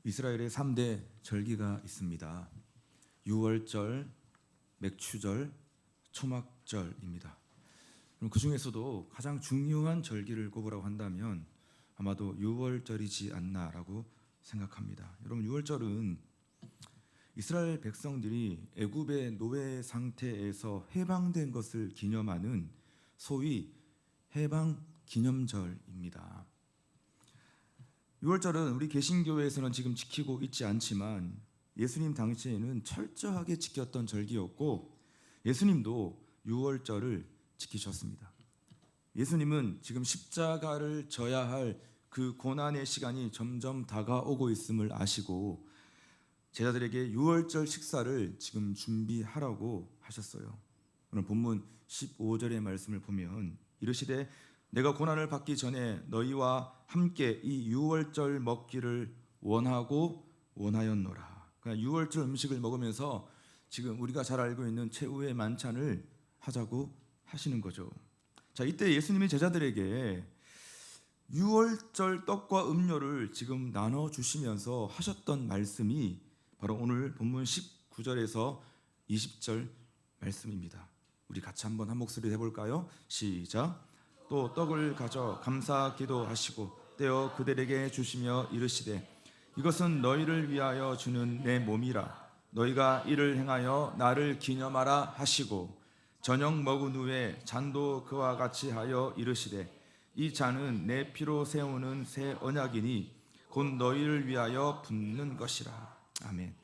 이스라엘의 3대 절기가 있습니다. 유월절, 맥추절, 초막절입니다. 그럼 그 중에서도 가장 중요한 절기를 꼽으라고 한다면 아마도 유월절이지 않나라고 생각합니다. 여러분, 유월절은 이스라엘 백성들이 애굽의 노예 상태에서 해방된 것을 기념하는 소위 해방 기념절입니다. 유월절은 우리 개신교회에서는 지금 지키고 있지 않지만 예수님 당시에는 철저하게 지켰던 절기였고 예수님도 유월절을 지키셨습니다. 예수님은 지금 십자가를 져야 할 그 고난의 시간이 점점 다가오고 있음을 아시고 제자들에게 유월절 식사를 지금 준비하라고 하셨어요. 오늘 본문 15절의 말씀을 보면 이르시되 내가 고난을 받기 전에 너희와 함께 이 유월절 먹기를 원하고 원하였노라. 그러니까 유월절 음식을 먹으면서 지금 우리가 잘 알고 있는 최후의 만찬을 하자고 하시는 거죠. 자, 이때 예수님이 제자들에게 유월절 떡과 음료를 지금 나눠 주시면서 하셨던 말씀이 바로 오늘 본문 19절에서 20절 말씀입니다. 우리 같이 한번 한 목소리 해볼까요? 시작. 또 떡을 가져 감사 기도하시고 떼어 그들에게 주시며 이르시되 이것은 너희를 위하여 주는 내 몸이라. 너희가 이를 행하여 나를 기념하라 하시고 저녁 먹은 후에 잔도 그와 같이 하여 이르시되 이 잔은 내 피로 세우는 새 언약이니 곧 너희를 위하여 붓는 것이라. 아멘.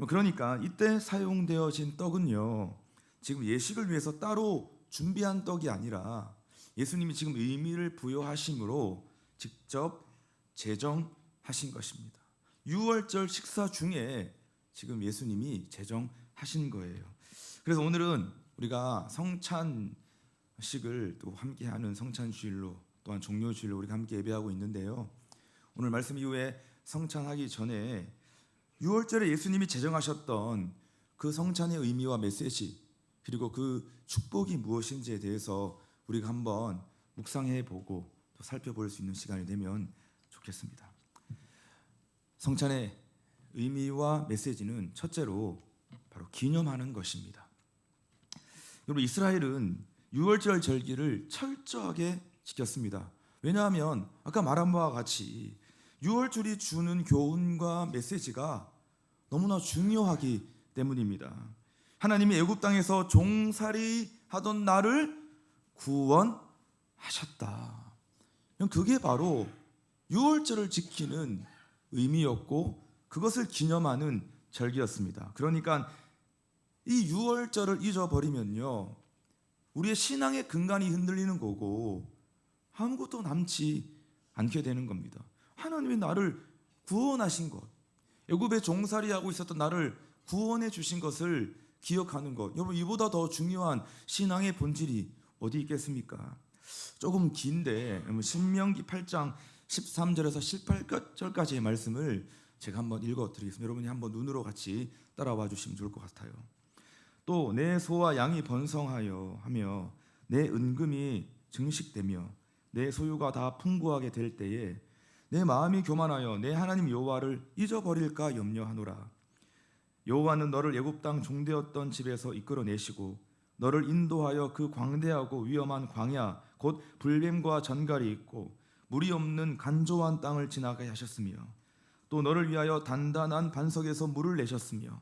그러니까 이때 사용되어진 떡은요, 지금 예식을 위해서 따로 준비한 떡이 아니라 예수님이 지금 의미를 부여하심으로 직접 제정하신 것입니다. 유월절 식사 중에 지금 예수님이 제정하신 거예요. 그래서 오늘은 우리가 성찬식을 또 함께하는 성찬주일로 또한 종료주일로 우리가 함께 예배하고 있는데요. 오늘 말씀 이후에 성찬하기 전에 유월절에 예수님이 제정하셨던 그 성찬의 의미와 메시지 그리고 그 축복이 무엇인지에 대해서 우리가 한번 묵상해보고 또 살펴볼 수 있는 시간이 되면 좋겠습니다. 성찬의 의미와 메시지는 첫째로 바로 기념하는 것입니다. 여러분, 이스라엘은 유월절 절기를 철저하게 지켰습니다. 왜냐하면 아까 말한 바와 같이 유월절이 주는 교훈과 메시지가 너무나 중요하기 때문입니다. 하나님이 애굽 땅에서 종살이 하던 나를 구원하셨다. 그게 바로 유월절을 지키는 의미였고 그것을 기념하는 절기였습니다. 그러니까 이 유월절을 잊어버리면요, 우리의 신앙의 근간이 흔들리는 거고 아무것도 남지 않게 되는 겁니다. 하나님이 나를 구원하신 것, 애굽에 종살이하고 있었던 나를 구원해 주신 것을 기억하는 것, 여러분, 이보다 더 중요한 신앙의 본질이 어디 있겠습니까? 조금 긴데 신명기 8장 13절에서 18절까지의 말씀을 제가 한번 읽어드리겠습니다. 여러분이 한번 눈으로 같이 따라와 주시면 좋을 것 같아요. 또 내 소와 양이 번성하여 하며 내 은금이 증식되며 내 소유가 다 풍부하게 될 때에 내 마음이 교만하여 내 하나님 여호와를 잊어버릴까 염려하노라. 여호와는 너를 애굽 땅 종되었던 집에서 이끌어내시고 너를 인도하여 그 광대하고 위험한 광야 곧 불뱀과 전갈이 있고 물이 없는 간조한 땅을 지나게 하셨으며 또 너를 위하여 단단한 반석에서 물을 내셨으며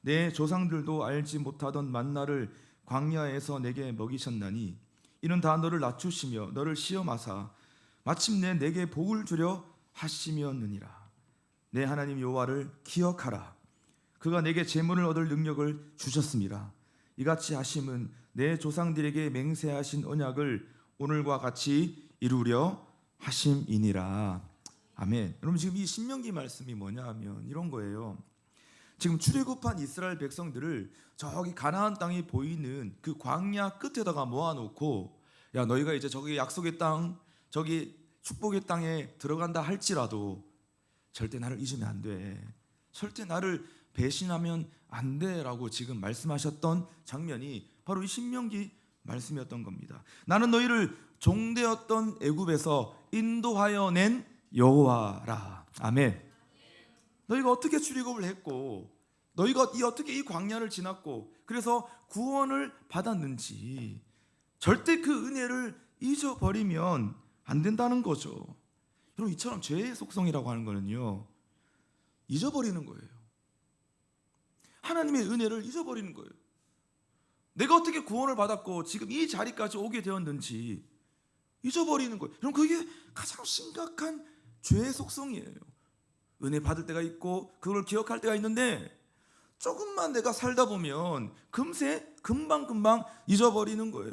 내 조상들도 알지 못하던 만나를 광야에서 내게 먹이셨나니 이는 다 너를 낮추시며 너를 시험하사 마침내 내게 복을 주려 하심이었느니라. 내 하나님 여호와를 기억하라. 그가 내게 재물을 얻을 능력을 주셨습니다. 이같이 하심은 내 조상들에게 맹세하신 언약을 오늘과 같이 이루려 하심이니라. 아멘. 여러분, 지금 이 신명기 말씀이 뭐냐 하면 이런 거예요. 지금 출애굽한 이스라엘 백성들을 저기 가나안 땅이 보이는 그 광야 끝에다가 모아놓고 야, 너희가 이제 저기 약속의 땅, 저기 축복의 땅에 들어간다 할지라도 절대 나를 잊으면 안 돼. 절대 나를 배신하면 안 돼라고 지금 말씀하셨던 장면이 바로 이 신명기 말씀이었던 겁니다. 나는 너희를 종되었던 애굽에서 인도하여 낸 여호와라. 아멘. 너희가 어떻게 출애굽을 했고 너희가 어떻게 이 광야를 지났고 그래서 구원을 받았는지 절대 그 은혜를 잊어버리면 안 된다는 거죠. 여러분, 이처럼 죄의 속성이라고 하는 거는요, 잊어버리는 거예요. 하나님의 은혜를 잊어버리는 거예요. 내가 어떻게 구원을 받았고 지금 이 자리까지 오게 되었는지 잊어버리는 거예요. 여러분, 그게 가장 심각한 죄의 속성이에요. 은혜 받을 때가 있고 그걸 기억할 때가 있는데 조금만 내가 살다 보면 금세 금방 잊어버리는 거예요.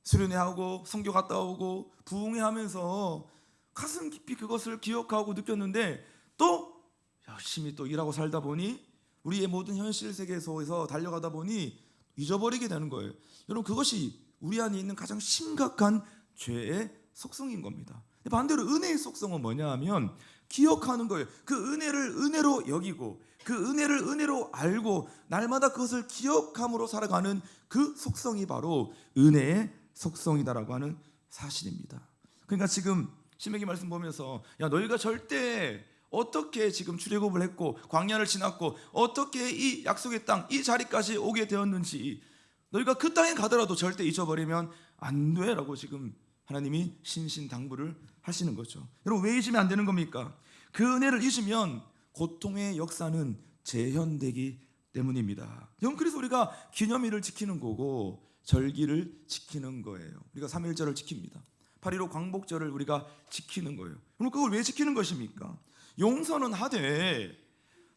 수련회하고 선교 갔다 오고 부흥회하면서 가슴 깊이 그것을 기억하고 느꼈는데 또 열심히 또 일하고 살다 보니 우리의 모든 현실 세계에서 달려가다 보니 잊어버리게 되는 거예요. 여러분, 그것이 우리 안에 있는 가장 심각한 죄의 속성인 겁니다. 반대로 은혜의 속성은 뭐냐 하면 기억하는 거예요. 그 은혜를 은혜로 여기고 그 은혜를 은혜로 알고 날마다 그것을 기억함으로 살아가는 그 속성이 바로 은혜의 속성이다라고 하는 사실입니다. 그러니까 지금 신명기 말씀 보면서 야, 너희가 절대 어떻게 지금 출애굽을 했고 광야를 지났고 어떻게 이 약속의 땅 이 자리까지 오게 되었는지 너희가 그 땅에 가더라도 절대 잊어버리면 안 돼라고 지금 하나님이 신신당부를 하시는 거죠. 여러분, 왜 잊으면 안 되는 겁니까? 그 은혜를 잊으면 고통의 역사는 재현되기 때문입니다. 여러분, 그래서 우리가 기념일을 지키는 거고 절기를 지키는 거예요. 우리가 3.1절을 지킵니다. 8.15 광복절을 우리가 지키는 거예요. 그럼 그걸 왜 지키는 것입니까? 용서는 하되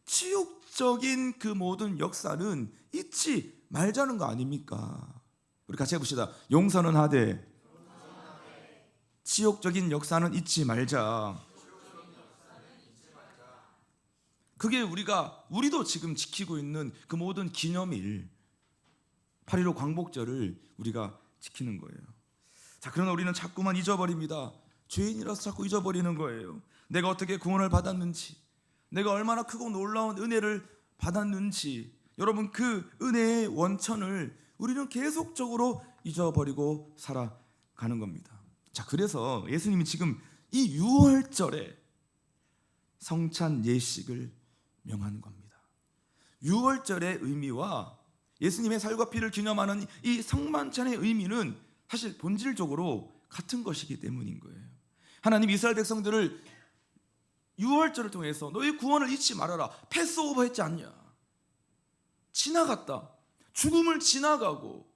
치욕적인 그 모든 역사는 잊지 말자는 거 아닙니까? 우리 같이 해봅시다. 용서는 하되 치욕적인 역사는 잊지 말자. 그게 우리도 지금 지키고 있는 그 모든 기념일 8.15 광복절을 우리가 지키는 거예요. 자, 그러나 우리는 자꾸만 잊어버립니다. 죄인이라서 자꾸 잊어버리는 거예요. 내가 어떻게 구원을 받았는지, 내가 얼마나 크고 놀라운 은혜를 받았는지, 여러분, 그 은혜의 원천을 우리는 계속적으로 잊어버리고 살아가는 겁니다. 자, 그래서 예수님이 지금 이 유월절에 성찬 예식을 명하는 겁니다. 유월절의 의미와 예수님의 살과 피를 기념하는 이 성만찬의 의미는 사실 본질적으로 같은 것이기 때문인 거예요. 하나님 이스라엘 백성들을 유월절을 통해서 너희 구원을 잊지 말아라. 패스오버 했지 않냐? 지나갔다. 죽음을 지나가고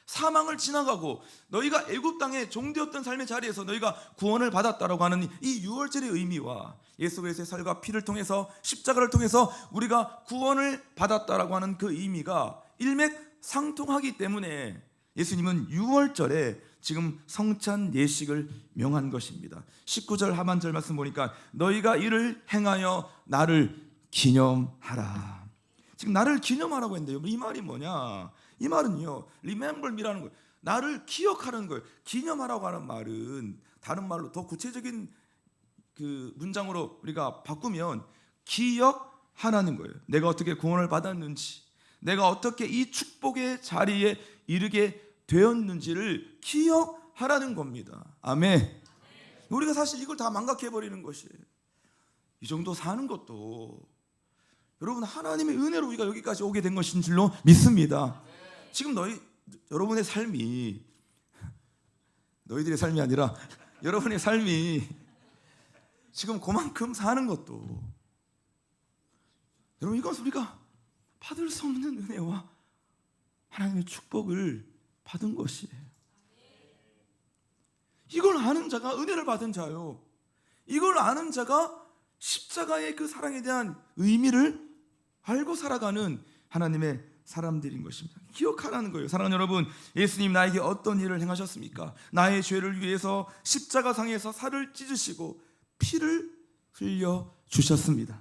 사망을 지나가고 너희가 애굽 땅에 종되었던 삶의 자리에서 너희가 구원을 받았다라고 하는 이 유월절의 의미와 예수 그리스도의 살과 피를 통해서 십자가를 통해서 우리가 구원을 받았다라고 하는 그 의미가 일맥상통하기 때문에 예수님은 유월절에 지금 성찬 예식을 명한 것입니다. 19절 하반절 말씀 보니까 너희가 이를 행하여 나를 기념하라. 지금 나를 기념하라고 했는데요, 이 말이 뭐냐? 이 말은요, remember me라는 거예요. 나를 기억하라는 거예요. 기념하라고 하는 말은 다른 말로 더 구체적인 그 문장으로 우리가 바꾸면 기억하라는 거예요. 내가 어떻게 구원을 받았는지, 내가 어떻게 이 축복의 자리에 이르게 되었는지를 기억하라는 겁니다. 아멘. 우리가 사실 이걸 다 망각해버리는 것이에요. 이 정도 사는 것도 여러분 하나님의 은혜로 우리가 여기까지 오게 된 것인 줄로 믿습니다. 지금 여러분의 삶이, 너희들의 삶이 아니라 여러분의 삶이 지금 그만큼 사는 것도 여러분, 이것은 우리가 받을 수 없는 은혜와 하나님의 축복을 받은 것이에요. 이걸 아는 자가 은혜를 받은 자요. 이걸 아는 자가 십자가의 그 사랑에 대한 의미를 알고 살아가는 하나님의 사람들인 것입니다. 기억하라는 거예요. 사랑하는 여러분, 예수님 나에게 어떤 일을 행하셨습니까? 나의 죄를 위해서 십자가상에서 살을 찢으시고 피를 흘려 주셨습니다.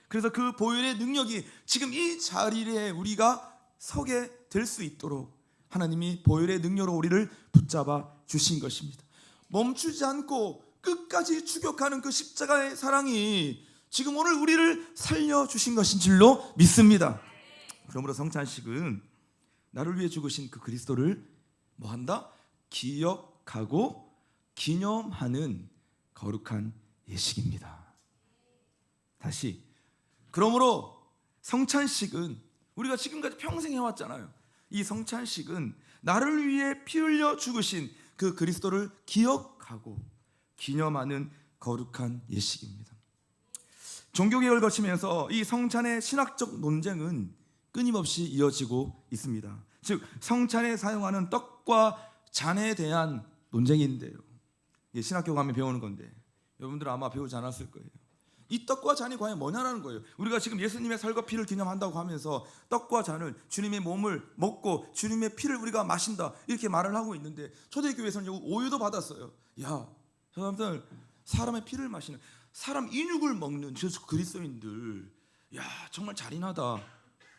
그래서 그 보혈의 능력이 지금 이 자리에 우리가 서게 될 수 있도록 하나님이 보혈의 능력으로 우리를 붙잡아 주신 것입니다. 멈추지 않고 끝까지 추격하는 그 십자가의 사랑이 지금 오늘 우리를 살려주신 것인 줄로 믿습니다. 그러므로 성찬식은 나를 위해 죽으신 그 그리스도를 뭐한다? 기억하고 기념하는 거룩한 예식입니다. 다시, 그러므로 성찬식은 우리가 지금까지 평생 해왔잖아요. 이 성찬식은 나를 위해 피 흘려 죽으신 그 그리스도를 기억하고 기념하는 거룩한 예식입니다. 종교개혁을 거치면서 이 성찬의 신학적 논쟁은 끊임없이 이어지고 있습니다. 즉 성찬에 사용하는 떡과 잔에 대한 논쟁인데요, 이게 신학교 가면 배우는 건데 여러분들은 아마 배우지 않았을 거예요. 이 떡과 잔이 과연 뭐냐라는 거예요. 우리가 지금 예수님의 살과 피를 기념한다고 하면서 떡과 잔을 주님의 몸을 먹고 주님의 피를 우리가 마신다 이렇게 말을 하고 있는데, 초대교회에서는 오유도 받았어요. 야, 사람들 사람의 피를 마시는, 사람 인육을 먹는 저 그리스도인들, 야 정말 잔인하다.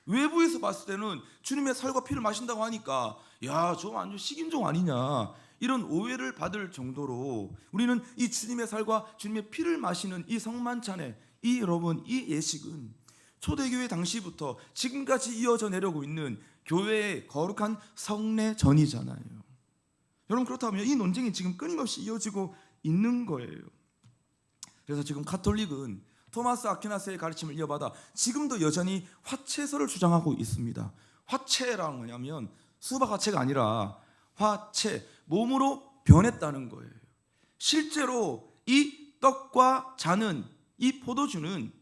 외부에서 봤을 때는 주님의 살과 피를 마신다고 하니까 야 저 완전 식인종 아니냐, 이런 오해를 받을 정도로 우리는 이 주님의 살과 주님의 피를 마시는 이 성만찬의 여러분 이 예식은 초대교회 당시부터 지금까지 이어져 내려오고 있는 교회의 거룩한 성례전이잖아요. 여러분 그렇다면 이 논쟁이 지금 끊임없이 이어지고 있는 거예요. 그래서 지금 카톨릭은 토마스 아퀴나스의 가르침을 이어받아 지금도 여전히 화채설을 주장하고 있습니다. 화채라는 뭐냐면 수박 화채가 아니라 화채, 몸으로 변했다는 거예요. 실제로 이 떡과 잔은, 이 포도주는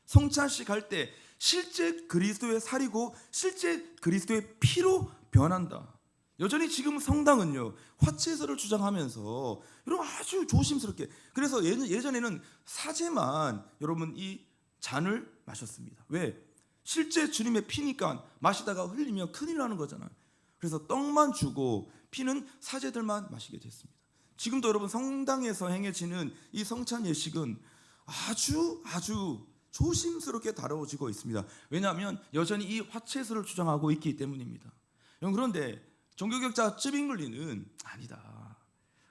성찬식 할 때 실제 그리스도의 살이고 실제 그리스도의 피로 변한다. 여전히 지금 성당은요 화채설을 주장하면서 여러분 아주 조심스럽게, 그래서 예전에는 사제만 여러분 이 잔을 마셨습니다. 왜? 실제 주님의 피니까 마시다가 흘리면 큰일 나는 거잖아요. 그래서 떡만 주고 피는 사제들만 마시게 됐습니다. 지금도 여러분 성당에서 행해지는 이 성찬 예식은 아주 조심스럽게 다뤄지고 있습니다. 왜냐하면 여전히 이 화채설을 주장하고 있기 때문입니다. 그런데 종교개혁자 쯔빙글리는 아니다.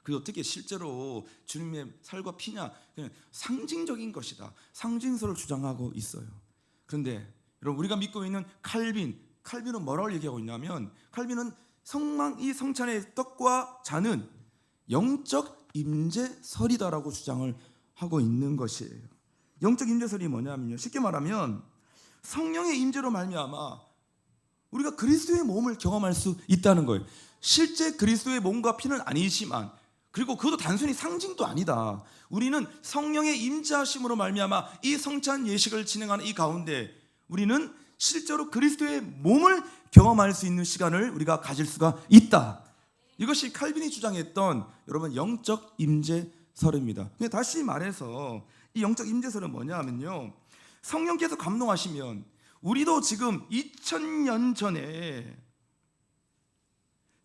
그게 어떻게 실제로 주님의 살과 피냐, 그냥 상징적인 것이다, 상징설을 주장하고 있어요. 그런데 여러분 우리가 믿고 있는 칼빈은 뭐라고 얘기하고 있냐면, 칼빈은 이 성찬의 떡과 잔은 영적 임재설이다라고 주장을 하고 있는 것이에요. 영적 임재설이 뭐냐면요, 쉽게 말하면 성령의 임재로 말미암아 우리가 그리스도의 몸을 경험할 수 있다는 거예요. 실제 그리스도의 몸과 피는 아니지만, 그리고 그것도 단순히 상징도 아니다. 우리는 성령의 임재하심으로 말미암아 이 성찬 예식을 진행하는 이 가운데 우리는 실제로 그리스도의 몸을 경험할 수 있는 시간을 우리가 가질 수가 있다. 이것이 칼빈이 주장했던 여러분 영적 임재설입니다. 다시 말해서 이 영적 임재설은 뭐냐 하면요, 성령께서 감동하시면 우리도 지금 2000년 전에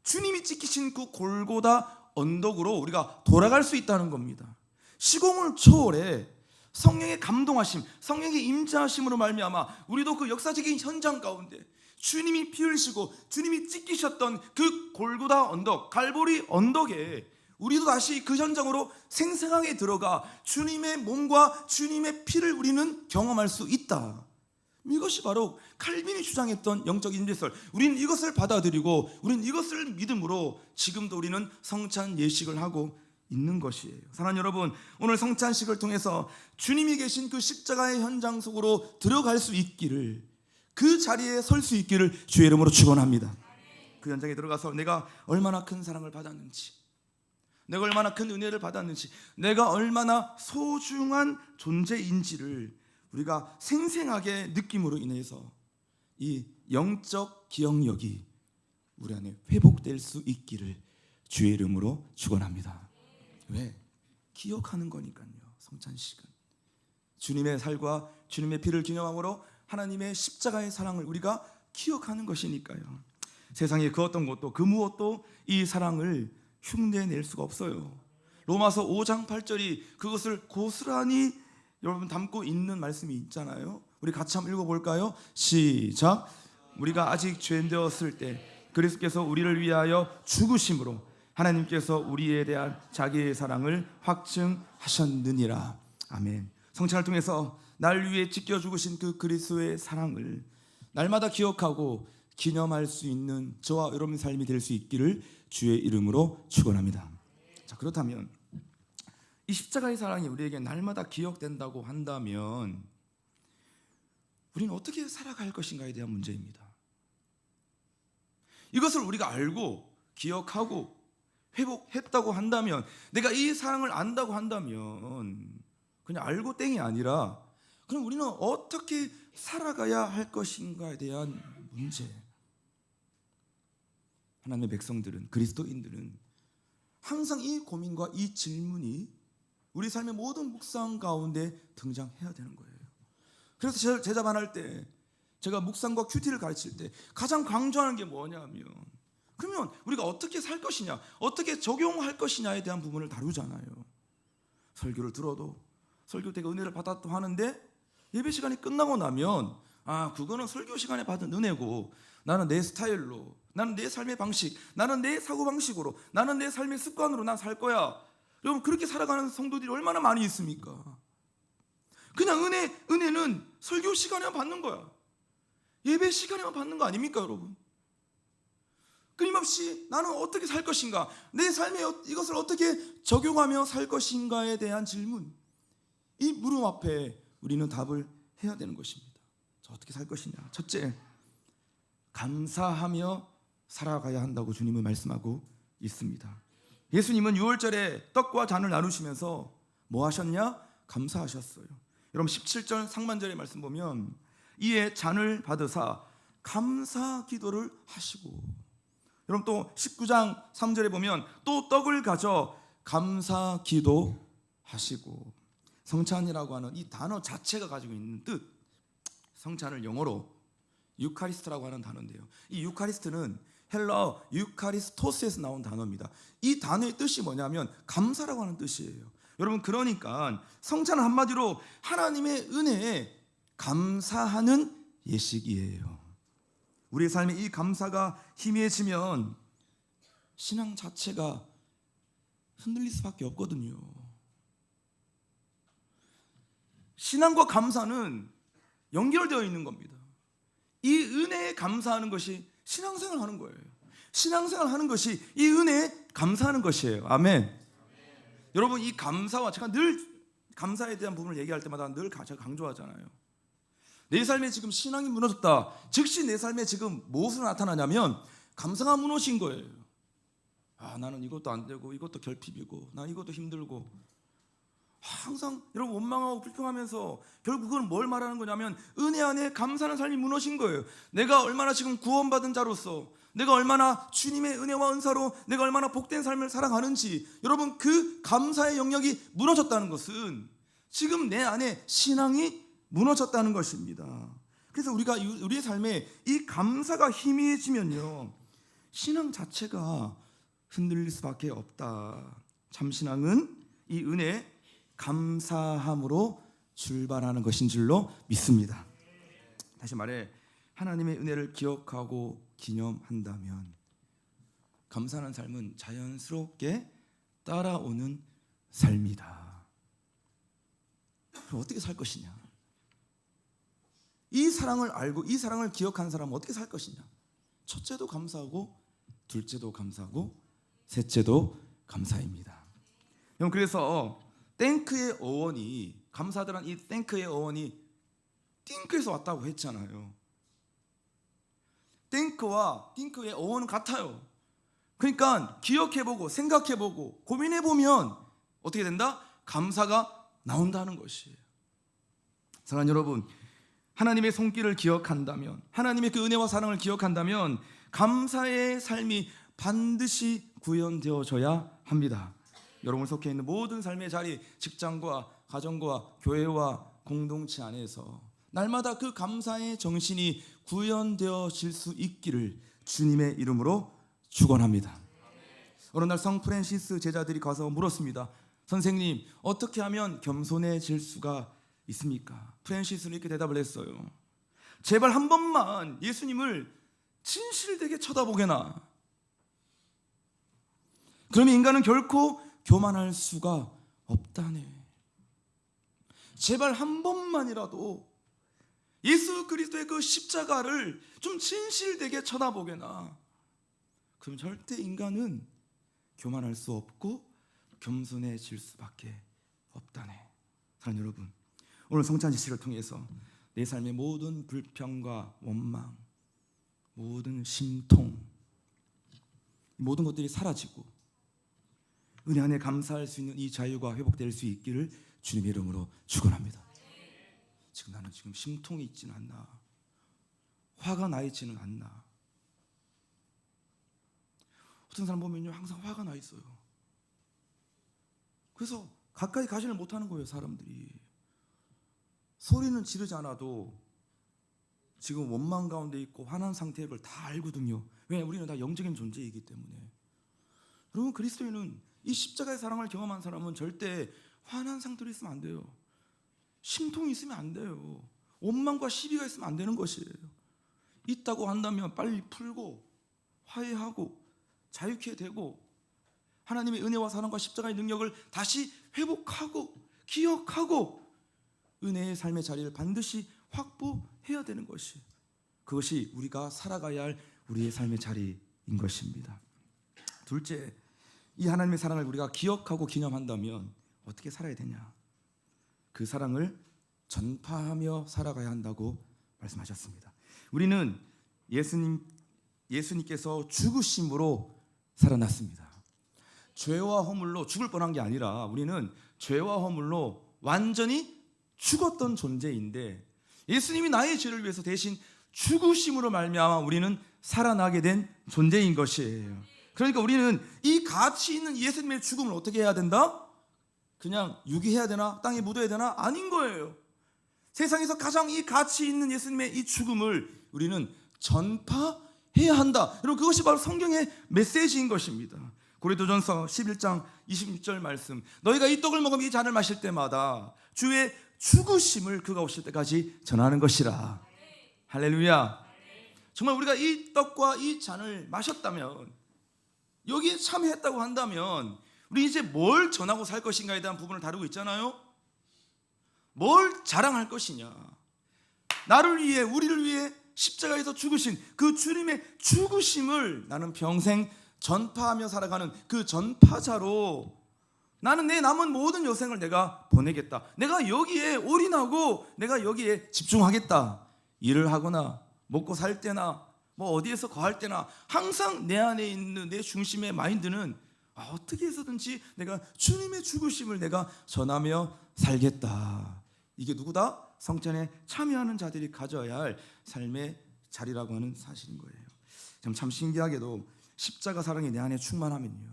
주님이 찍히신 그 골고다 언덕으로 우리가 돌아갈 수 있다는 겁니다. 시공을 초월해 성령의 감동하심, 성령의 임재하심으로 말미암아 우리도 그 역사적인 현장 가운데 주님이 피 흘리시고 주님이 찍히셨던 그 골고다 언덕, 갈보리 언덕에 우리도 다시 그 현장으로 생생하게 들어가 주님의 몸과 주님의 피를 우리는 경험할 수 있다. 이것이 바로 칼빈이 주장했던 영적 임재설. 우리는 이것을 받아들이고 우리는 이것을 믿음으로 지금도 우리는 성찬 예식을 하고 있는 것이에요. 사랑하는 여러분, 오늘 성찬식을 통해서 주님이 계신 그 십자가의 현장 속으로 들어갈 수 있기를, 그 자리에 설 수 있기를 주의 이름으로 축원합니다. 그 현장에 들어가서 내가 얼마나 큰 사랑을 받았는지, 내가 얼마나 큰 은혜를 받았는지, 내가 얼마나 소중한 존재인지를 우리가 생생하게 느낌으로 인해서 이 영적 기억력이 우리 안에 회복될 수 있기를 주의 이름으로 축원합니다. 왜? 기억하는 거니까요. 성찬식은 주님의 살과 주님의 피를 기념함으로 하나님의 십자가의 사랑을 우리가 기억하는 것이니까요. 세상에 그 어떤 것도 그 무엇도 이 사랑을 흉내낼 수가 없어요. 로마서 5장 8절이 그것을 고스란히 여러분 담고 있는 말씀이 있잖아요. 우리 같이 한번 읽어볼까요? 시작. 우리가 아직 죄인 되었을 때 그리스도께서 우리를 위하여 죽으심으로 하나님께서 우리에 대한 자기의 사랑을 확증하셨느니라. 아멘. 성찬을 통해서 날 위해 찢겨 죽으신 그 그리스도의 사랑을 날마다 기억하고 기념할 수 있는 저와 여러분의 삶이 될 수 있기를 주의 이름으로 축원합니다. 자, 그렇다면 이 십자가의 사랑이 우리에게 날마다 기억된다고 한다면 우리는 어떻게 살아갈 것인가에 대한 문제입니다. 이것을 우리가 알고 기억하고 회복했다고 한다면, 내가 이 사랑을 안다고 한다면 그냥 알고 땡이 아니라 그럼 우리는 어떻게 살아가야 할 것인가에 대한 문제. 하나님의 백성들은, 그리스도인들은 항상 이 고민과 이 질문이 우리 삶의 모든 묵상 가운데 등장해야 되는 거예요. 그래서 제자반할 때, 제가 묵상과 큐티를 가르칠 때 가장 강조하는 게 뭐냐면, 그러면 우리가 어떻게 살 것이냐, 어떻게 적용할 것이냐에 대한 부분을 다루잖아요. 설교를 들어도, 설교 때가 은혜를 받았도 하는데 예배 시간이 끝나고 나면 그거는 설교 시간에 받은 은혜고, 나는 내 스타일로, 나는 내 삶의 방식, 나는 내 사고방식으로, 나는 내 삶의 습관으로 난 살 거야. 여러분, 그렇게 살아가는 성도들이 얼마나 많이 있습니까? 그냥 은혜는 설교 시간에만 받는 거야. 예배 시간에만 받는 거 아닙니까, 여러분? 끊임없이 나는 어떻게 살 것인가, 내 삶에 이것을 어떻게 적용하며 살 것인가에 대한 질문, 이 물음 앞에 우리는 답을 해야 되는 것입니다. 저 어떻게 살 것이냐? 첫째, 감사하며 살아가야 한다고 주님은 말씀하고 있습니다. 예수님은 유월절에 떡과 잔을 나누시면서 뭐 하셨냐? 감사하셨어요. 여러분 17절 상반절의 말씀 보면, 이에 잔을 받으사 감사 기도를 하시고, 여러분 또 19장 3절에 보면 또 떡을 가져 감사 기도 하시고, 성찬이라고 하는 이 단어 자체가 가지고 있는 뜻, 성찬을 영어로 유카리스트라고 하는 단어인데요, 이 유카리스트는 헬라어 유카리스토스에서 나온 단어입니다. 이 단어의 뜻이 뭐냐면 감사라고 하는 뜻이에요. 여러분, 그러니까 성찬은 한마디로 하나님의 은혜에 감사하는 예식이에요. 우리의 삶에 이 감사가 희미해지면 신앙 자체가 흔들릴 수밖에 없거든요. 신앙과 감사는 연결되어 있는 겁니다. 이 은혜에 감사하는 것이 신앙생활 하는 거예요. 신앙생활 하는 것이 이 은혜에 감사하는 것이에요. 아멘. 여러분, 이 감사와, 제가 늘 감사에 대한 부분을 얘기할 때마다 늘 제가 강조하잖아요. 내 삶에 지금 신앙이 무너졌다, 즉시 내 삶에 지금 무엇으로 나타나냐면 감사가 무너진 거예요. 나는 이것도 안 되고, 이것도 결핍이고, 나 이것도 힘들고, 항상 여러분 원망하고 불평하면서 결국은 뭘 말하는 거냐면 은혜 안에 감사하는 삶이 무너진 거예요. 내가 얼마나 지금 구원받은 자로서, 내가 얼마나 주님의 은혜와 은사로 내가 얼마나 복된 삶을 살아가는지, 여러분 그 감사의 영역이 무너졌다는 것은 지금 내 안에 신앙이 무너졌다는 것입니다. 그래서 우리가 우리의 삶에 이 감사가 희미해지면요, 신앙 자체가 흔들릴 수밖에 없다. 참신앙은 이 은혜 감사함으로 출발하는 것인 줄로 믿습니다. 다시 말해, 하나님의 은혜를 기억하고 기념한다면 감사하는 삶은 자연스럽게 따라오는 삶이다. 그럼 어떻게 살 것이냐? 이 사랑을 알고 이 사랑을 기억한 사람은 어떻게 살 것이냐? 첫째도 감사하고, 둘째도 감사하고, 셋째도 감사입니다. 그래서 땡크의 어원이, 감사들한 이 땡크의 어원이 띵크에서 왔다고 했잖아요. 땡크와 띵크의 어원은 같아요. 그러니까 기억해보고 생각해보고 고민해보면 어떻게 된다? 감사가 나온다는 것이에요. 사랑하는 여러분, 하나님의 손길을 기억한다면, 하나님의 그 은혜와 사랑을 기억한다면 감사의 삶이 반드시 구현되어져야 합니다. 여러분 속해 있는 모든 삶의 자리, 직장과 가정과 교회와 공동체 안에서 날마다 그 감사의 정신이 구현되어질 수 있기를 주님의 이름으로 축원합니다. 어느 날 성 프란시스 제자들이 가서 물었습니다. 선생님, 어떻게 하면 겸손해질 수가 있습니까? 프란시스는 이렇게 대답을 했어요. 제발 한 번만 예수님을 진실되게 쳐다보게나. 그러면 인간은 결코 교만할 수가 없다네. 제발 한 번만이라도 예수 그리스도의 그 십자가를 좀 진실되게 쳐다보게나. 그럼 절대 인간은 교만할 수 없고 겸손해질 수밖에 없다네. 사랑하는 여러분, 오늘 성찬 지식을 통해서 내 삶의 모든 불평과 원망, 모든 심통, 모든 것들이 사라지고 은혜 안에 감사할 수 있는 이 자유가 회복될 수 있기를 주님의 이름으로 축원합니다. 지금 나는 심통이 있지는 않나, 화가 나 있지는 않나. 어떤 사람 보면요, 항상 화가 나 있어요. 그래서 가까이 가지를 못하는 거예요. 사람들이 소리는 지르지 않아도 지금 원망 가운데 있고 화난 상태인 걸 다 알거든요. 왜냐하면 우리는 다 영적인 존재이기 때문에. 여러분, 그리스도인은 이 십자가의 사랑을 경험한 사람은 절대 화난 상태로 있으면 안 돼요. 심통이 있으면 안 돼요. 원망과 시비가 있으면 안 되는 것이에요. 있다고 한다면 빨리 풀고 화해하고 자유케 되고 하나님의 은혜와 사랑과 십자가의 능력을 다시 회복하고 기억하고 은혜의 삶의 자리를 반드시 확보해야 되는 것이, 그것이 우리가 살아가야 할 우리의 삶의 자리인 것입니다. 둘째, 이 하나님의 사랑을 우리가 기억하고 기념한다면 어떻게 살아야 되냐? 그 사랑을 전파하며 살아가야 한다고 말씀하셨습니다. 우리는 예수님께서 죽으심으로 살아났습니다. 죄와 허물로 죽을 뻔한 게 아니라 우리는 죄와 허물로 완전히 죽었던 존재인데 예수님이 나의 죄를 위해서 대신 죽으심으로 말미암아 우리는 살아나게 된 존재인 것이에요. 그러니까 우리는 이 가치 있는 예수님의 죽음을 어떻게 해야 된다? 그냥 유기해야 되나? 땅에 묻어야 되나? 아닌 거예요. 세상에서 가장 이 가치 있는 예수님의 이 죽음을 우리는 전파해야 한다. 여러분, 그것이 바로 성경의 메시지인 것입니다. 고린도전서 11장 26절 말씀, 너희가 이 떡을 먹으며 이 잔을 마실 때마다 주의 죽으심을 그가 오실 때까지 전하는 것이라. 할렐루야. 정말 우리가 이 떡과 이 잔을 마셨다면, 여기에 참여했다고 한다면 우리 이제 뭘 전하고 살 것인가에 대한 부분을 다루고 있잖아요. 뭘 자랑할 것이냐, 나를 위해 우리를 위해 십자가에서 죽으신 그 주님의 죽으심을 나는 평생 전파하며 살아가는 그 전파자로 나는 내 남은 모든 여생을 내가 보내겠다. 내가 여기에 올인하고 내가 여기에 집중하겠다. 일을 하거나 먹고 살 때나 뭐 어디에서 거할 때나 항상 내 안에 있는 내 중심의 마인드는 어떻게 해서든지 내가 주님의 죽으심을 내가 전하며 살겠다. 이게 누구다? 성전에 참여하는 자들이 가져야 할 삶의 자리라고 하는 사실인 거예요. 참 신기하게도 십자가 사랑이 내 안에 충만하면요,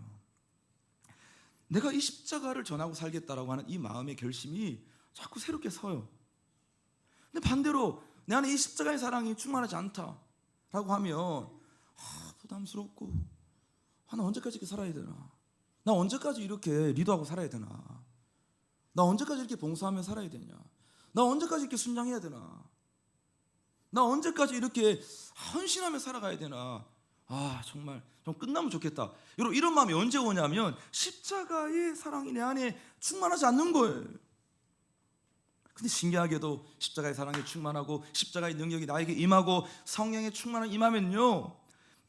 내가 이 십자가를 전하고 살겠다라고 하는 이 마음의 결심이 자꾸 새롭게 서요. 근데 반대로 내 안에 이 십자가의 사랑이 충만하지 않다라고 하면 부담스럽고, 나 언제까지 이렇게 살아야 되나? 나 언제까지 이렇게 리더하고 살아야 되나? 나 언제까지 이렇게 봉사하며 살아야 되냐? 나 언제까지 이렇게 순장해야 되나? 나 언제까지 이렇게 헌신하며 살아가야 되나? 정말 좀 끝나면 좋겠다. 여러분, 이런 마음이 언제 오냐면 십자가의 사랑이 내 안에 충만하지 않는 거예요. 근데 신기하게도 십자가의 사랑이 충만하고 십자가의 능력이 나에게 임하고 성령의 충만함이 임하면요,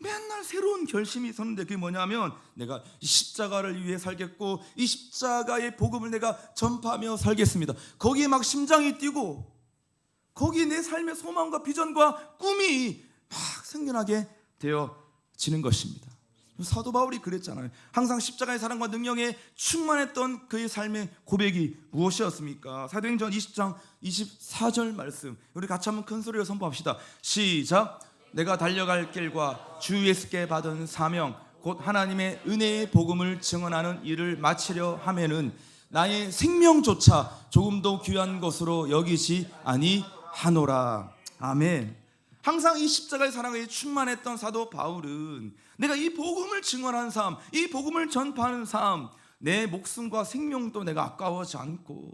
맨날 새로운 결심이 서는데, 그게 뭐냐면 내가 이 십자가를 위해 살겠고 이 십자가의 복음을 내가 전파하며 살겠습니다. 거기에 막 심장이 뛰고 거기에 내 삶의 소망과 비전과 꿈이 막 생겨나게 되어지는 것입니다. 사도 바울이 그랬잖아요. 항상 십자가의 사랑과 능력에 충만했던 그의 삶의 고백이 무엇이었습니까? 사도행전 20장 24절 말씀, 우리 같이 한번 큰 소리로 선포합시다. 시작. 내가 달려갈 길과 주 예수께 받은 사명 곧 하나님의 은혜의 복음을 증언하는 일을 마치려 하면은 나의 생명조차 조금도 귀한 것으로 여기지 아니하노라. 아멘. 항상 이 십자가의 사랑에 충만했던 사도 바울은 내가 이 복음을 증언하는 삶, 이 복음을 전파하는 삶, 내 목숨과 생명도 내가 아까워하지 않고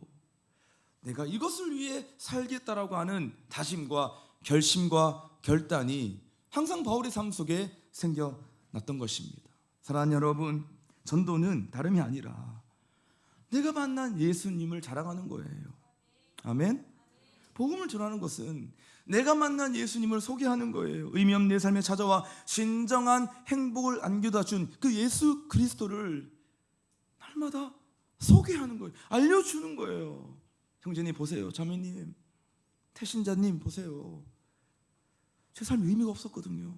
내가 이것을 위해 살겠다라고 하는 다짐과 결심과 결단이 항상 바울의 삶 속에 생겨났던 것입니다. 사랑하는 여러분, 전도는 다름이 아니라 내가 만난 예수님을 자랑하는 거예요. 아멘. 복음을 전하는 것은 내가 만난 예수님을 소개하는 거예요. 의미 없는 내 삶에 찾아와 진정한 행복을 안겨다 준 그 예수 그리스도를 날마다 소개하는 거예요. 알려주는 거예요. 형제님 보세요. 자매님, 태신자님 보세요. 제 삶에 의미가 없었거든요.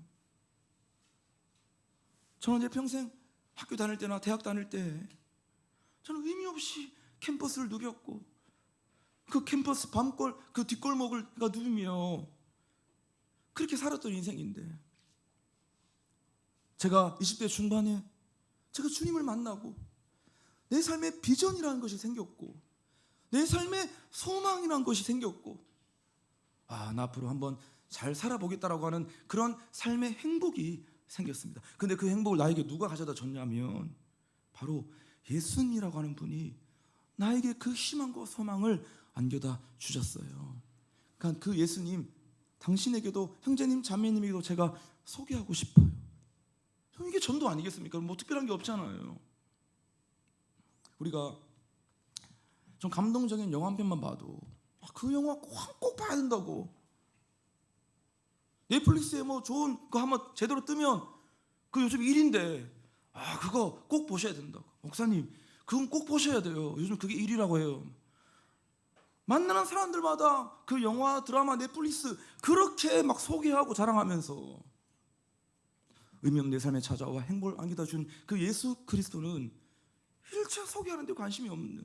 저는 제 평생 학교 다닐 때나 대학 다닐 때 저는 의미 없이 캠퍼스를 누볐고 그 캠퍼스 밤골 그 뒷골목을 누비며 그렇게 살았던 인생인데, 제가 20대 중반에 제가 주님을 만나고 내 삶에 비전이라는 것이 생겼고 내 삶에 소망이라는 것이 생겼고, 나 앞으로 한번 잘 살아보겠다라고 하는 그런 삶의 행복이 생겼습니다. 근데 그 행복을 나에게 누가 가져다 줬냐면 바로 예수님이라고 하는 분이 나에게 그 희망과 소망을 안겨다 주셨어요. 그러니까 그 예수님, 당신에게도, 형제님 자매님에게도 제가 소개하고 싶어요. 이게 전도 아니겠습니까? 뭐 특별한 게 없잖아요. 우리가 좀 감동적인 영화 한 편만 봐도 그 영화 꼭 봐야 된다고, 넷플릭스에 뭐 좋은 거 한번 제대로 뜨면 그 요즘 1인데 그거 꼭 보셔야 된다고. 목사님 그건 꼭 보셔야 돼요. 요즘 그게 1위라고 해요. 만나는 사람들마다 그 영화, 드라마, 넷플릭스 그렇게 막 소개하고 자랑하면서 의미 없는 내 삶에 찾아와 행복을 안겨다 준 그 예수 그리스도는 일체 소개하는 데 관심이 없는,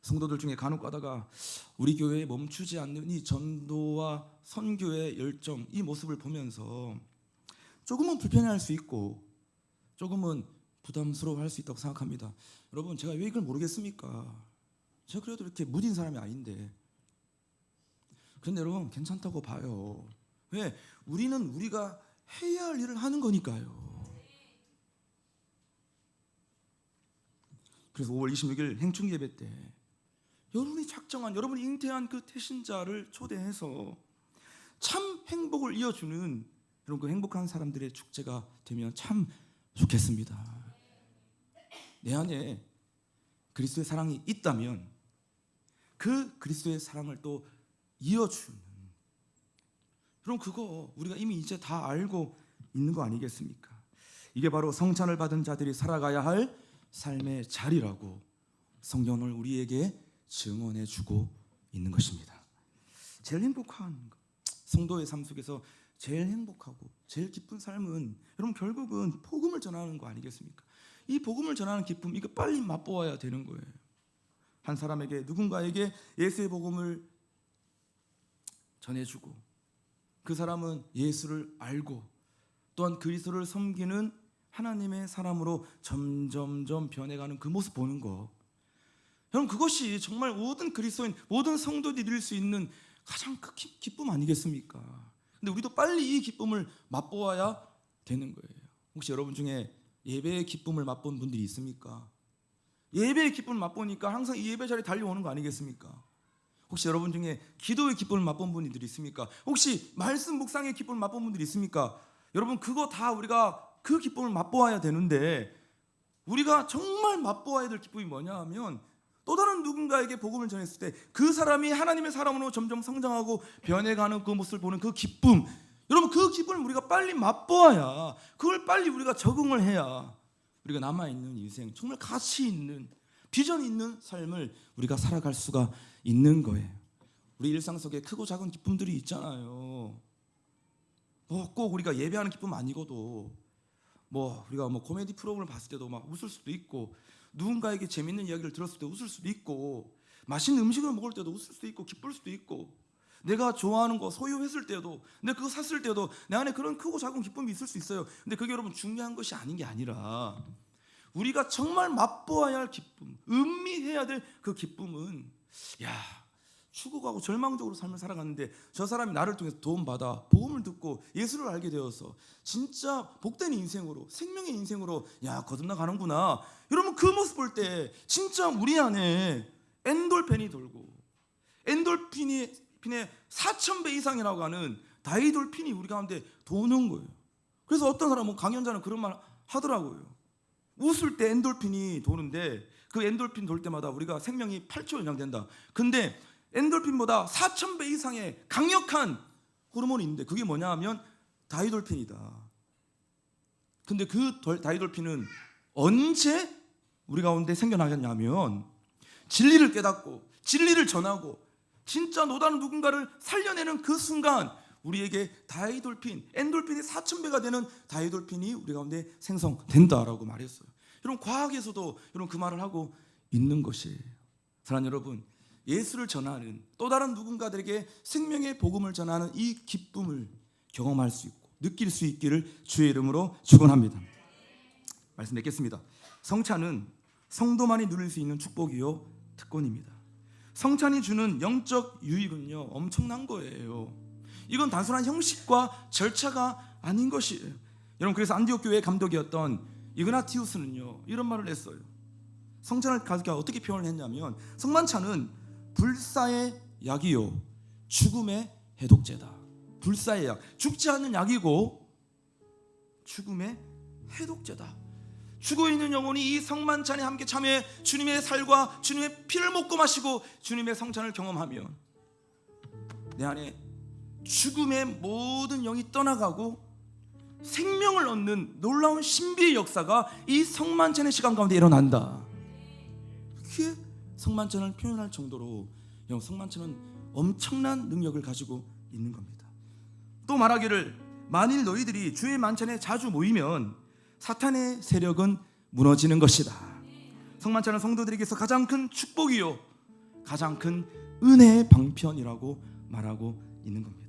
성도들 중에 간혹 가다가 우리 교회에 멈추지 않는 이 전도와 선교의 열정, 이 모습을 보면서 조금은 불편해할 수 있고 조금은 부담스러워할 수 있다고 생각합니다. 여러분, 제가 왜 이걸 모르겠습니까? 제가 그래도 이렇게 무딘 사람이 아닌데. 그런데 여러분, 괜찮다고 봐요. 왜? 우리는 우리가 해야 할 일을 하는 거니까요. 그래서 5월 26일 행충 예배 때 여러분이 작정한, 여러분이 잉태한 그 태신자를 초대해서 참 행복을 이어주는 여러분 그 행복한 사람들의 축제가 되면 참 좋겠습니다. 내 안에 그리스도의 사랑이 있다면 그 그리스도의 사랑을 또 이어주는, 여러분 그거 우리가 이미 이제 다 알고 있는 거 아니겠습니까? 이게 바로 성찬을 받은 자들이 살아가야 할 삶의 자리라고 성경을 우리에게 증언해 주고 있는 것입니다. 제일 행복한 것, 성도의 삶 속에서 제일 행복하고 제일 기쁜 삶은 여러분 결국은 복음을 전하는 거 아니겠습니까? 이 복음을 전하는 기쁨, 이거 빨리 맛보아야 되는 거예요. 한 사람에게, 누군가에게 예수의 복음을 전해주고 그 사람은 예수를 알고 또한 그리스도를 섬기는 하나님의 사람으로 점점점 변해가는 그 모습 보는 거, 여러분 그것이 정말 모든 그리스도인, 모든 성도들이 누릴 수 있는 가장 큰 기쁨 아니겠습니까? 근데 우리도 빨리 이 기쁨을 맛보아야 되는 거예요. 혹시 여러분 중에 예배의 기쁨을 맛본 분들이 있습니까? 예배의 기쁨을 맛보니까 항상 이 예배 자리에 달려오는 거 아니겠습니까? 혹시 여러분 중에 기도의 기쁨을 맛본 분들이 있습니까? 혹시 말씀 묵상의 기쁨을 맛본 분들이 있습니까? 여러분 그거 다 우리가 그 기쁨을 맛보아야 되는데, 우리가 정말 맛보아야 될 기쁨이 뭐냐 하면 또 다른 누군가에게 복음을 전했을 때 그 사람이 하나님의 사람으로 점점 성장하고 변해가는 그 모습을 보는 그 기쁨, 여러분 그 기쁨을 우리가 빨리 맛보아야, 그걸 빨리 우리가 적응을 해야 우리가 남아있는 인생, 정말 가치 있는, 비전 있는 삶을 우리가 살아갈 수가 있는 거예요. 우리 일상 속에 크고 작은 기쁨들이 있잖아요. 꼭 우리가 예배하는 기쁨 아니고도 우리가 코미디 프로그램을 봤을 때도 막 웃을 수도 있고, 누군가에게 재밌는 이야기를 들었을 때 웃을 수도 있고, 맛있는 음식을 먹을 때도 웃을 수도 있고 기쁠 수도 있고, 내가 좋아하는 거 소유했을 때도, 내가 그거 샀을 때도 내 안에 그런 크고 작은 기쁨이 있을 수 있어요. 근데 그게 여러분 중요한 것이 아닌 게 아니라, 우리가 정말 맛보아야 할 기쁨, 음미해야 될 그 기쁨은, 추구하고 절망적으로 삶을 살아갔는데 저 사람이 나를 통해서 도움받아 복음을 듣고 예수를 알게 되어서 진짜 복된 인생으로, 생명의 인생으로 거듭나가는구나. 여러분 그 모습 볼 때 진짜 우리 안에 엔돌핀이 돌고, 엔돌핀의 4,000배 이상이라고 하는 다이돌핀이 우리 가운데 도는 거예요. 그래서 어떤 사람은, 강연자는 그런 말 하더라고요. 웃을 때 엔돌핀이 도는데 그 엔돌핀 돌 때마다 우리가 생명이 8초 연장된다. 근데 엔돌핀보다 4,000배 이상의 강력한 호르몬이 있는데 그게 뭐냐 하면 다이돌핀이다. 근데 그 다이돌핀은 언제 우리 가운데 생겨나겠냐면 진리를 깨닫고 진리를 전하고 진짜 노다는 누군가를 살려내는 그 순간 우리에게 다이돌핀, 엔돌핀이 4000배가 되는 다이돌핀이 우리 가운데 생성된다라고 말했어요. 여러분, 과학에서도 여러분 그 말을 하고 있는 것이에요. 사랑하는 여러분, 예수를 전하는 또 다른 누군가들에게 생명의 복음을 전하는 이 기쁨을 경험할 수 있고 느낄 수 있기를 주의 이름으로 축원합니다. 말씀 맺겠습니다. 성찬은 성도만이 누릴 수 있는 축복이요 특권입니다. 성찬이 주는 영적 유익은요 엄청난 거예요. 이건 단순한 형식과 절차가 아닌 것이에요. 여러분, 그래서 안디옥 교회 감독이었던 이그나티우스는요 이런 말을 했어요. 성찬을 가지고 어떻게 표현을 했냐면, 성만찬은 불사의 약이요 죽음의 해독제다. 불사의 약, 죽지 않는 약이고 죽음의 해독제다. 죽어 있는 영혼이 이 성만찬에 함께 참여해 주님의 살과 주님의 피를 먹고 마시고 주님의 성찬을 경험하면 내 안에 죽음의 모든 영이 떠나가고 생명을 얻는 놀라운 신비의 역사가 이 성만찬의 시간 가운데 일어난다. 그게 성만찬을 표현할 정도로 성만찬은 엄청난 능력을 가지고 있는 겁니다. 또 말하기를, 만일 너희들이 주의 만찬에 자주 모이면 사탄의 세력은 무너지는 것이다. 성만찬은 성도들에게서 가장 큰 축복이요 가장 큰 은혜의 방편이라고 말하고 있는 겁니다.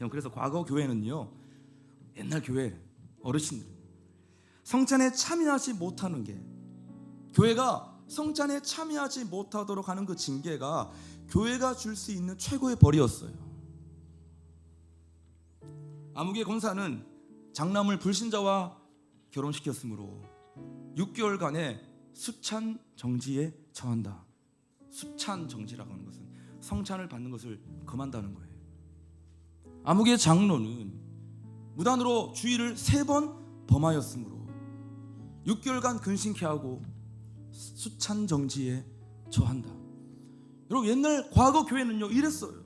그래서 과거 교회는요, 옛날 교회 어르신들 성찬에 참여하지 못하는 게, 교회가 성찬에 참여하지 못하도록 하는 그 징계가 교회가 줄 수 있는 최고의 벌이었어요. 아무개 권사는 장남을 불신자와 결혼시켰으므로 6개월간의 수찬 정지에 처한다. 수찬 정지라고 하는 것은 성찬을 받는 것을 금한다는 거예요. 아무개 장로는 무단으로 주일을 3번 범하였으므로 6개월간 근신케 하고 수찬 정지에 처한다. 여러분, 옛날 과거 교회는요 이랬어요.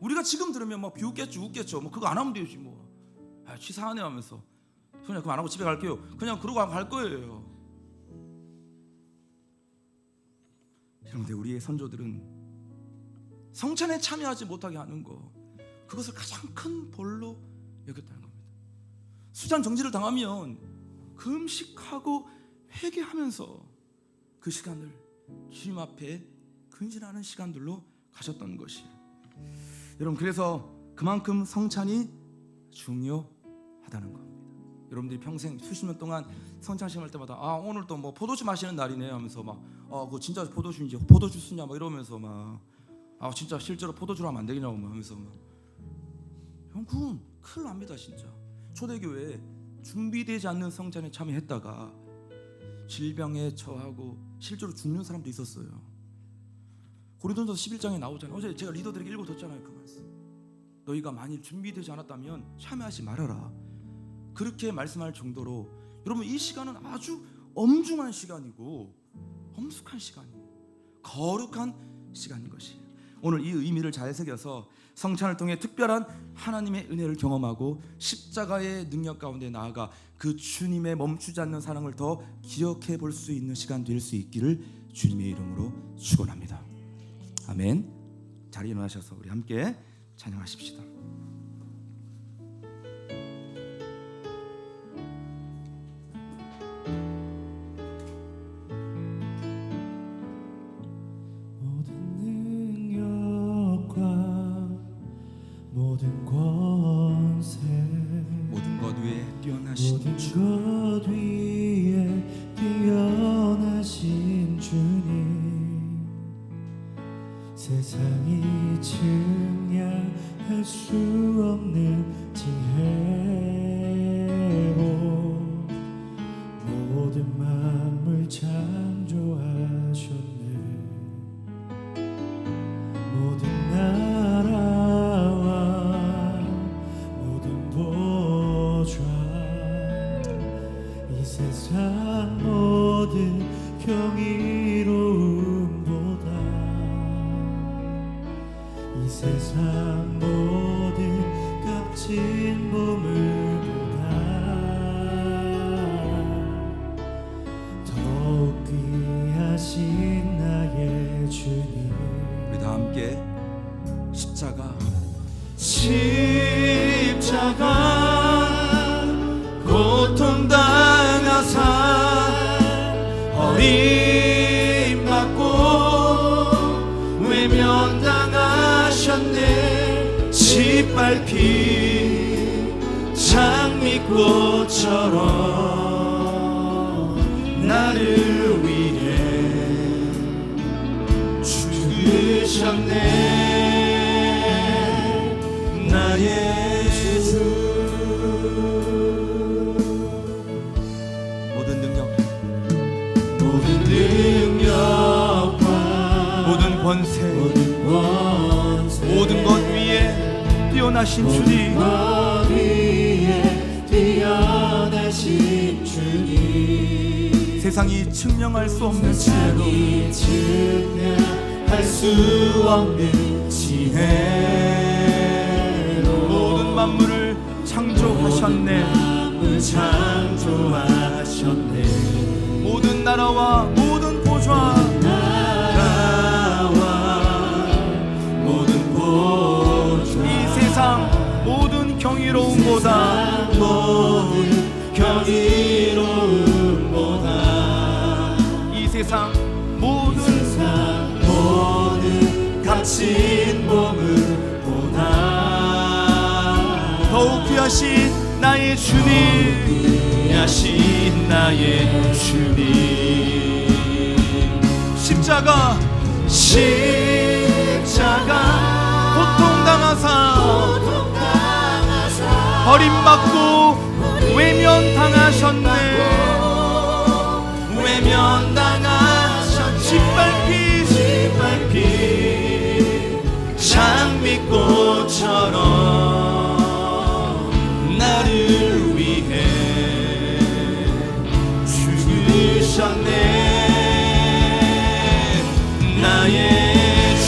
우리가 지금 들으면 막 비웃겠죠, 웃겠죠. 뭐 그거 안 하면 되지 뭐. 치사하네 하면서 그냥 그거 안 하고 집에 갈게요. 그냥 그러고 갈 거예요. 그런데 우리의 선조들은 성찬에 참여하지 못하게 하는 거, 그것을 가장 큰 벌로 여겼다는 겁니다. 수찬 정지를 당하면 금식하고 회개하면서 그 시간을 주님 앞에 근신하는 시간들로 가셨던 것이에요. 여러분, 그래서 그만큼 성찬이 중요하다는 겁니다. 여러분들이 평생 수십 년 동안 성찬 시간 할 때마다 오늘 또 뭐 포도주 마시는 날이네 하면서 막 그거 진짜 포도주인지 포도주 쓰냐 막 이러면서 막 진짜 실제로 포도주로 하면 안 되겠냐고 막 하면서 막 그건 큰일 납니다. 진짜 초대교회에 준비되지 않는 성찬에 참여했다가 질병에 처하고 실제로 죽는 사람도 있었어요. 고린도전서 11장에 나오잖아요. 어제 제가 리더들에게 읽어줬잖아요. 그 말씀. 너희가 만일 준비되지 않았다면 참여하지 말아라. 그렇게 말씀할 정도로 여러분, 이 시간은 아주 엄중한 시간이고 엄숙한 시간이에요. 거룩한 시간인 것이에요. 오늘 이 의미를 잘 새겨서 성찬을 통해 특별한 하나님의 은혜를 경험하고 십자가의 능력 가운데 나아가 그 주님의 멈추지 않는 사랑을 더 기억해 볼 수 있는 시간 될 수 있기를 주님의 이름으로 축원합니다. 아멘. 자리에 일어나셔서 우리 함께 찬양하십시다. 모든 권세 모든 것 위에 뛰어나신 모든 것 위에 뛰어나신 주님, 세상이 증량할 수 없는 지혜로 모든 만물 창조하셨네. 모든 나라와 모든 보좌, 이 세상 모든 경이로움보다 이 세상 모든 값진 보물보다 더욱 귀하신 나의 십자가 고통당하사 버림받고 외면당하셨네. 짓밟힌 장미꽃처럼 나를 위해 죽으셨네. 나의 주. 모든 능력과 모든 권세 모든 것 위에 뛰어나신 주님, 세상이 증명할 수 없는 지혜로 증명할 수 없는 지혜로 모든 만물을 창조하셨네. 창조하셨네. 모든 나라와 모든 보좌 모든 보좌 이 세상 모든 경이로움보다 모든 경이로움보다 이 세상 모든 값진 보물보다 더욱 귀하신 나의 주님, 귀하신 나의 주님. 십자가 고통당하사 버림받고 외면당하셨네. 짓밟힌 장미꽃처럼 나를 위해 죽으셨네. 나의 주.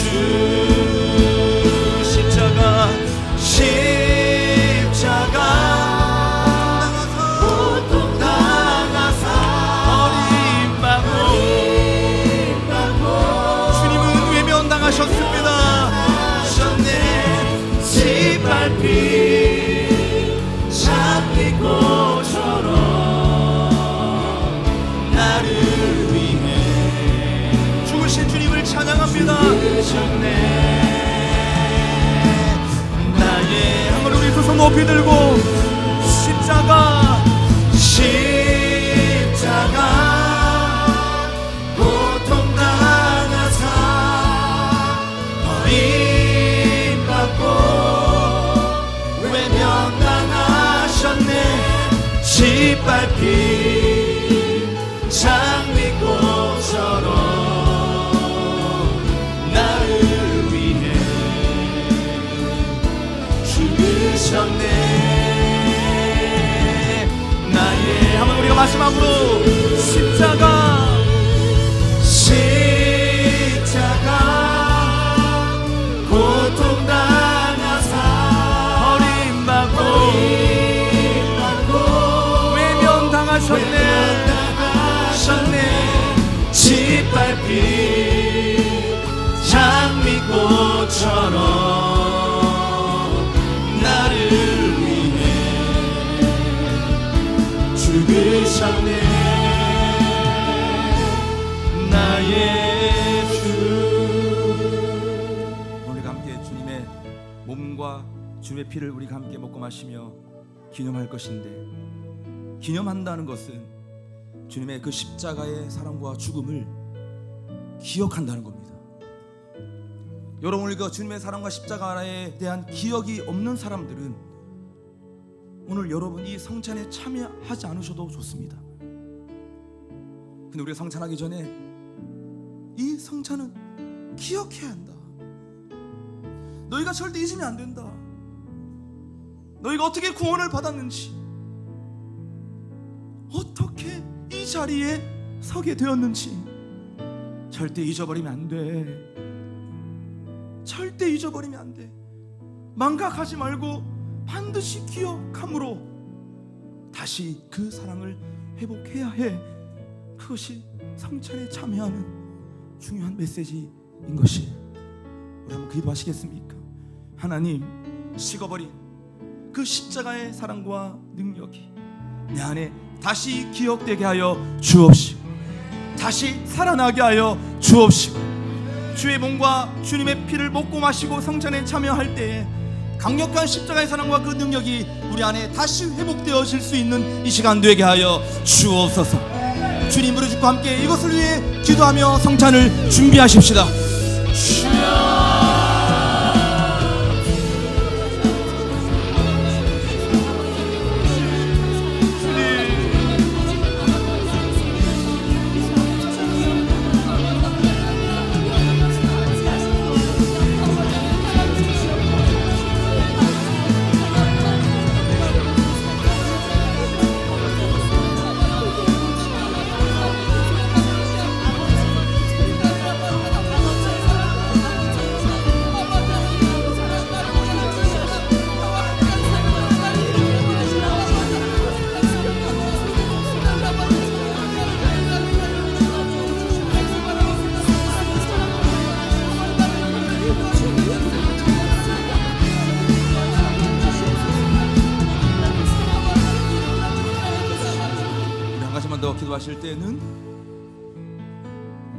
십자가 고통당하사 버림받고 주님은 외면당하셨습니다. 짓밟힌 장미꽃처럼 나를 위해 죽으신 주님을 찬양합니다. 나의 한번 우리 두 손 높이 들고 십자가 고통당하사 버림받고 외면당하셨네. 짓밟힌 장미꽃처럼 나를 위해 죽으셨네. 나의 한번 우리가 마지막으로 십자가 고통당하사 버림받고 외면당하셨네. 짓밟힌 장미꽃처럼 나를 위해 죽으셨네. 나의 주. 우리가 함께 주님의 몸과 주님의 피를 우리가 함께 먹고 마시며 기념할 것인데, 기념한다는 것은 주님의 그 십자가의 사랑과 죽음을 기억한다는 겁니다. 여러분, 우리가 주님의 사랑과 십자가에 대한 기억이 없는 사람들은 오늘 여러분 이 성찬에 참여하지 않으셔도 좋습니다. 근데 우리가 성찬하기 전에 이 성찬은 기억해야 한다. 너희가 절대 잊으면 안 된다. 너희가 어떻게 구원을 받았는지, 어떻게 이 자리에 서게 되었는지 절대 잊어버리면 안 돼. 절대 잊어버리면 안 돼. 망각하지 말고 반드시 기억함으로 다시 그 사랑을 회복해야 해. 그것이 성찬에 참여하는 중요한 메시지인 것이. 우리 한번 기도하시겠습니까? 하나님, 식어버린 그 십자가의 사랑과 능력이 내 안에 다시 기억되게 하여 주옵시고, 다시 살아나게 하여 주옵시고, 주의 몸과 주님의 피를 먹고 마시고 성찬에 참여할 때에 강력한 십자가의 사랑과 그 능력이 우리 안에 다시 회복되어질 수 있는 이 시간 되게 하여 주옵소서. 주님 무릎 꿇고 함께 이것을 위해 기도하며 성찬을 준비하십시다. 기도하실 때는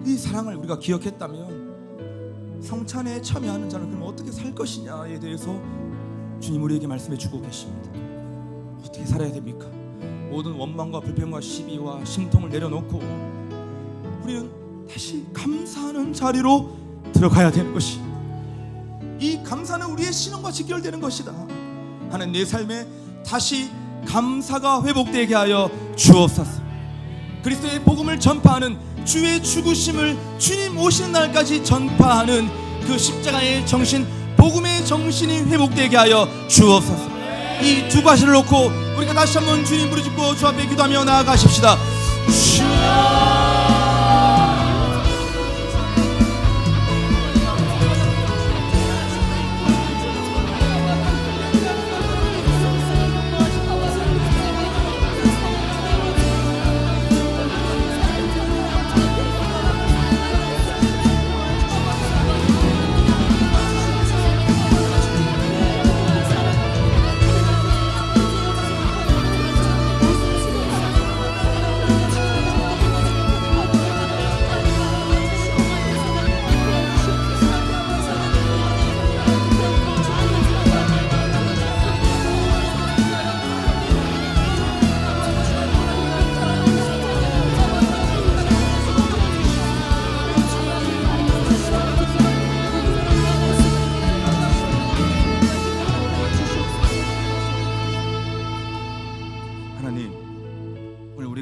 이 사랑을 우리가 기억했다면 성찬에 참여하는 자는 그럼 어떻게 살 것이냐에 대해서 주님 우리에게 말씀해 주고 계십니다. 어떻게 살아야 됩니까? 모든 원망과 불평과 시비와 심통을 내려놓고 우리는 다시 감사하는 자리로 들어가야 되는 것이, 이 감사는 우리의 신앙과 직결되는 것이다. 하는 내 삶에 다시 감사가 회복되게 하여 주옵소서. 그리스도의 복음을 전파하는, 주의 죽으심을 주님 오시는 날까지 전파하는 그 십자가의 정신, 복음의 정신이 회복되게 하여 주옵소서. 이 두 가지를 놓고 우리가 다시 한번 주님 무릎 꿇고 주 앞에 기도하며 나아가십시다.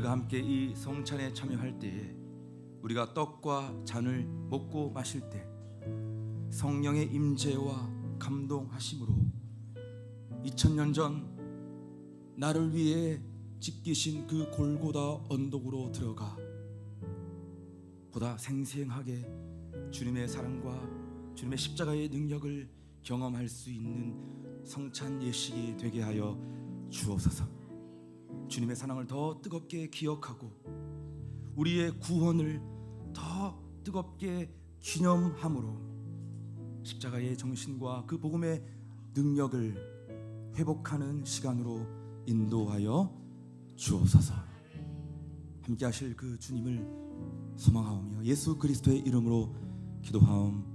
함께 이 성찬에 참여할 때에 우리가 떡과 잔을 먹고 마실 때 성령의 임재와 감동하심으로 2000년 전 나를 위해 지키신 그 골고다 언덕으로 들어가 보다 생생하게 주님의 사랑과 주님의 십자가의 능력을 경험할 수 있는 성찬 예식이 되게 하여 주옵소서. 주님의 사랑을 더 뜨겁게 기억하고 우리의 구원을 더 뜨겁게 기념함으로 십자가의 정신과 그 복음의 능력을 회복하는 시간으로 인도하여 주옵소서. 함께 하실 그 주님을 소망하오며 예수 그리스도의 이름으로 기도하옵나이다.